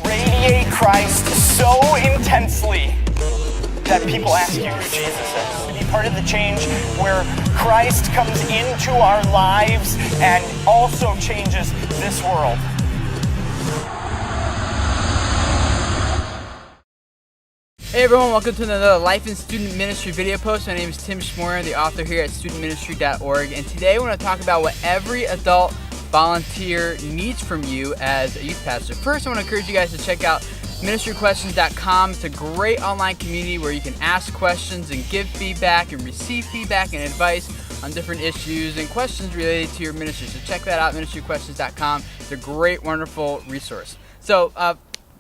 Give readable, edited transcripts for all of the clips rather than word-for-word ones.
Radiate Christ so intensely that people ask you who Jesus is. To be part of the change where Christ comes into our lives and also changes this world. Hey everyone, welcome to another Life in Student Ministry video post. My name is Tim Schmoyer, the author here at studentministry.org, and today I want to talk about what every adult volunteer needs from you as a youth pastor. First, I want to encourage you guys to check out ministryquestions.com. It's a great online community where you can ask questions and give feedback and receive feedback and advice on different issues and questions related to your ministry. So check that out, ministryquestions.com. It's a great, wonderful resource. So,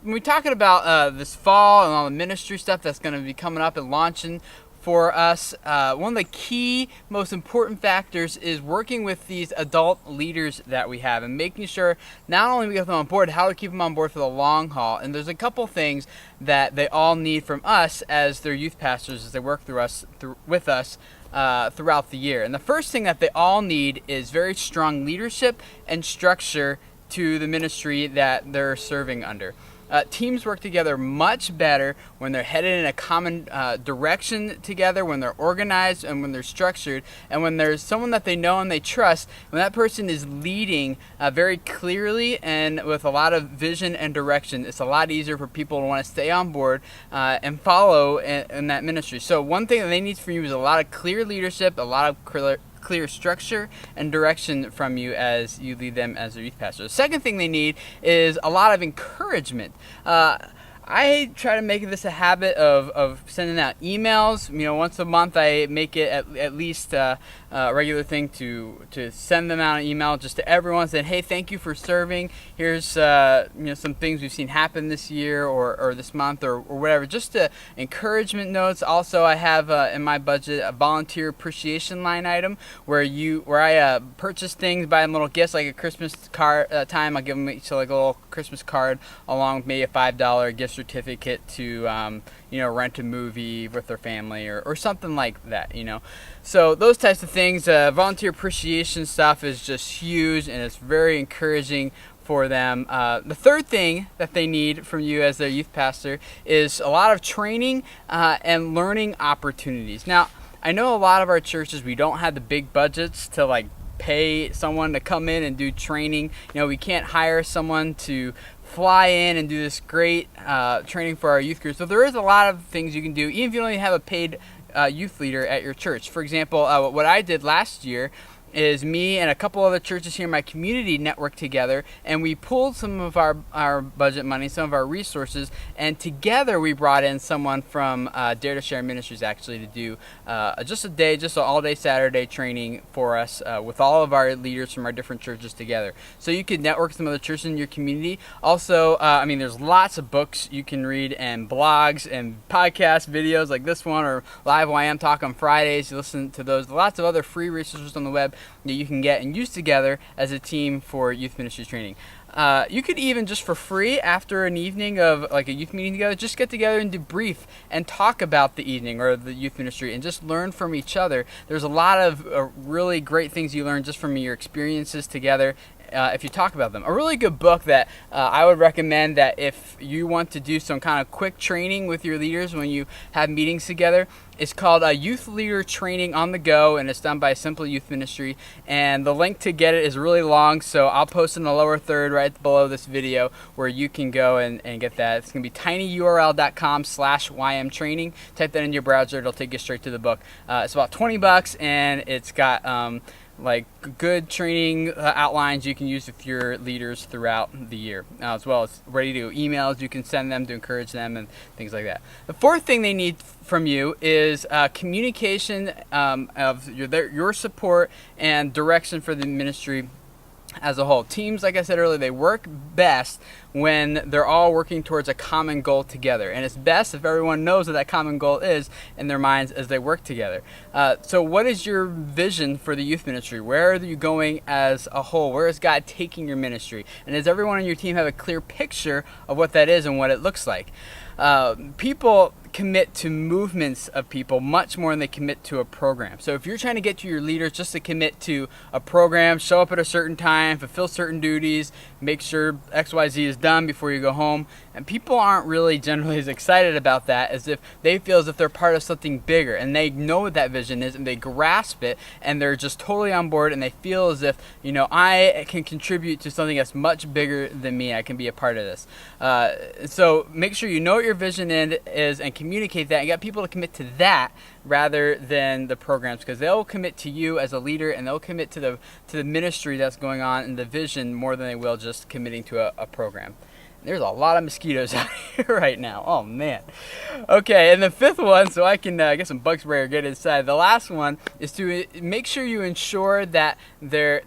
when we're talking about this fall and all the ministry stuff that's going to be coming up and launching for us, one of the key, most important factors is working with these adult leaders that we have and making sure not only we get them on board, how to keep them on board for the long haul. And there's a couple things that they all need from us as their youth pastors as they work with us throughout the year. And the first thing that they all need is very strong leadership and structure to the ministry that they're serving under. Teams work together much better when they're headed in a common direction together, when they're organized and when they're structured, and when there's someone that they know and they trust. When that person is leading very clearly and with a lot of vision and direction, it's a lot easier for people to want to stay on board and follow in that ministry. So one thing that they need from you is a lot of clear leadership, a lot of clear structure and direction from you as you lead them as their youth pastor. The second thing they need is a lot of encouragement. I try to make this a habit of sending out emails. You know, once a month I make it at least a regular thing to send them out an email just to everyone saying, hey, thank you for serving. Here's some things we've seen happen this year or this month or whatever. Just encouragement notes. Also, I have in my budget a volunteer appreciation line item where I purchase things, buy them little gifts like a Christmas card time. I'll give them each like a little Christmas card along with maybe a $5 gift certificate to rent a movie with their family or something like that. So those types of things, volunteer appreciation stuff is just huge and it's very encouraging for them. The third thing that they need from you as their youth pastor is a lot of training and learning opportunities. Now, I know a lot of our churches, we don't have the big budgets to pay someone to come in and do training. We can't hire someone to fly in and do this great training for our youth groups. So there is a lot of things you can do, even if you don't even have a paid youth leader at your church. For example, what I did last year is me and a couple other churches here in my community networked together, and we pulled some of our budget money, some of our resources, and together we brought in someone from Dare to Share Ministries actually to do just an all-day Saturday training for us with all of our leaders from our different churches together. So you could network with some other churches in your community. Also, there's lots of books you can read and blogs and podcast videos like this one or Live YM Talk on Fridays. You listen to those. Lots of other free resources on the web that you can get and use together as a team for youth ministry training. You could even just for free after an evening of a youth meeting together, just get together and debrief and talk about the evening or the youth ministry and just learn from each other. There's a lot of really great things you learn just from your experiences together. If you talk about them. A really good book that I would recommend that if you want to do some kind of quick training with your leaders when you have meetings together, it's called Youth Leader Training on the Go, and it's done by Simple Youth Ministry. And the link to get it is really long, so I'll post in the lower third right below this video where you can go and get that. It's going to be tinyurl.com/ym training. Type that in your browser, it'll take you straight to the book. It's about $20, and it's got good training outlines you can use with your leaders throughout the year, as well as ready to emails you can send them to encourage them and things like that. The fourth thing they need from you is communication of your support and direction for the ministry as a whole. Teams, like I said earlier, they work best when they're all working towards a common goal together. And it's best if everyone knows what that common goal is in their minds as they work together. So what is your vision for the youth ministry? Where are you going as a whole? Where is God taking your ministry? And does everyone on your team have a clear picture of what that is and what it looks like? People commit to movements of people much more than they commit to a program. So if you're trying to get to your leaders just to commit to a program, show up at a certain time, fulfill certain duties, make sure XYZ is done before you go home, and people aren't really generally as excited about that as if they feel as if they're part of something bigger, and they know what that vision is and they grasp it and they're just totally on board, and they feel as if, I can contribute to something that's much bigger than me. I can be a part of this. So make sure you know what your vision is and communicate that, and get people to commit to that rather than the programs, because they'll commit to you as a leader and they'll commit to the ministry that's going on and the vision more than they will just committing to a program. There's a lot of mosquitoes out here right now. Oh man. Okay, and the fifth one, so I can get some bug spray or get inside. The last one is to make sure you ensure that they're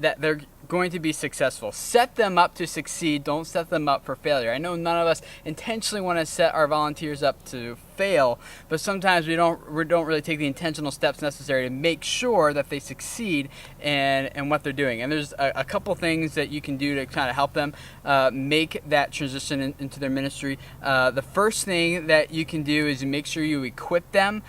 going to be successful. Set them up to succeed. Don't set them up for failure. I know none of us intentionally want to set our volunteers up to fail, but sometimes we don't really take the intentional steps necessary to make sure that they succeed in what they're doing. And there's a couple things that you can do to kind of help them make that transition into their ministry. The first thing that you can do is make sure you equip them,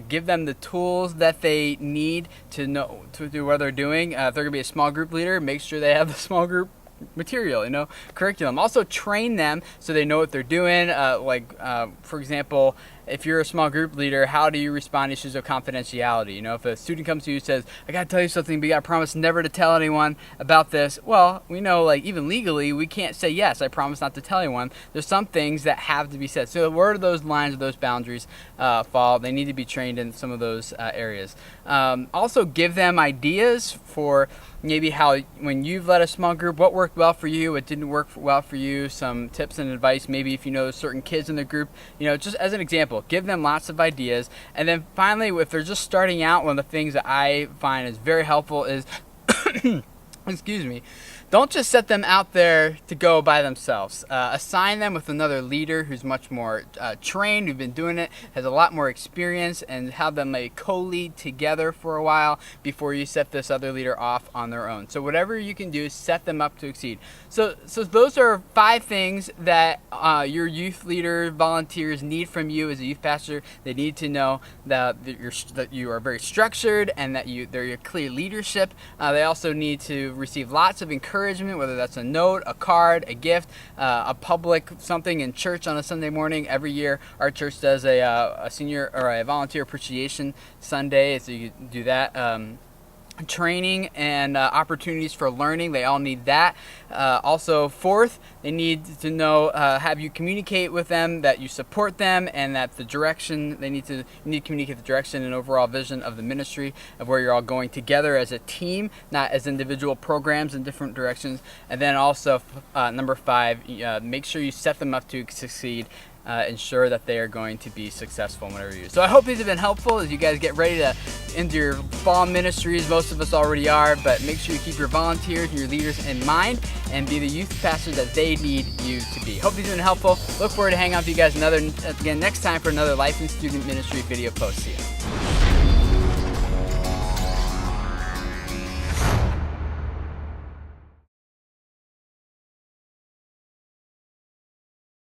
give them the tools that they need to know to do what they're doing. If they're going to be a small group leader, make sure they have the small group material, curriculum. Also train them so they know what they're doing. For example, if you're a small group leader, how do you respond to issues of confidentiality? If a student comes to you and says, I got to tell you something, but you got to promise never to tell anyone about this. Well, we know, even legally, we can't say, yes, I promise not to tell anyone. There's some things that have to be said. So where do those lines or those boundaries fall? They need to be trained in some of those areas. Also, give them ideas for maybe how, when you've led a small group, what worked well for you, what didn't work well for you, some tips and advice, maybe if you know certain kids in the group, just as an example, give them lots of ideas. And then finally, if they're just starting out, one of the things that I find is very helpful is, excuse me, don't just set them out there to go by themselves. Assign them with another leader who's much more trained, who's been doing it, has a lot more experience, and have them co-lead together for a while before you set this other leader off on their own. So whatever you can do, set them up to exceed. So those are 5 things that your youth leader volunteers need from you as a youth pastor. They need to know that you are very structured and that they're your clear leadership. They also need to receive lots of encouragement, whether that's a note, a card, a gift, a public something in church on a Sunday morning. Every year our church does a senior or a volunteer appreciation Sunday, so you can do that. Training and opportunities for learning, they all need that. Also, fourth, they need to know, have you communicate with them that you support them and that the direction, you need to communicate the direction and overall vision of the ministry of where you're all going together as a team, not as individual programs in different directions. And then also, number 5, make sure you set them up to succeed. Ensure that they are going to be successful in whatever you do. So I hope these have been helpful as you guys get ready to into your fall ministries. Most of us already are, but make sure you keep your volunteers and your leaders in mind and be the youth pastors that they need you to be. Hope these have been helpful. Look forward to hanging out with you guys again next time for another Life in Student Ministry video post. See ya.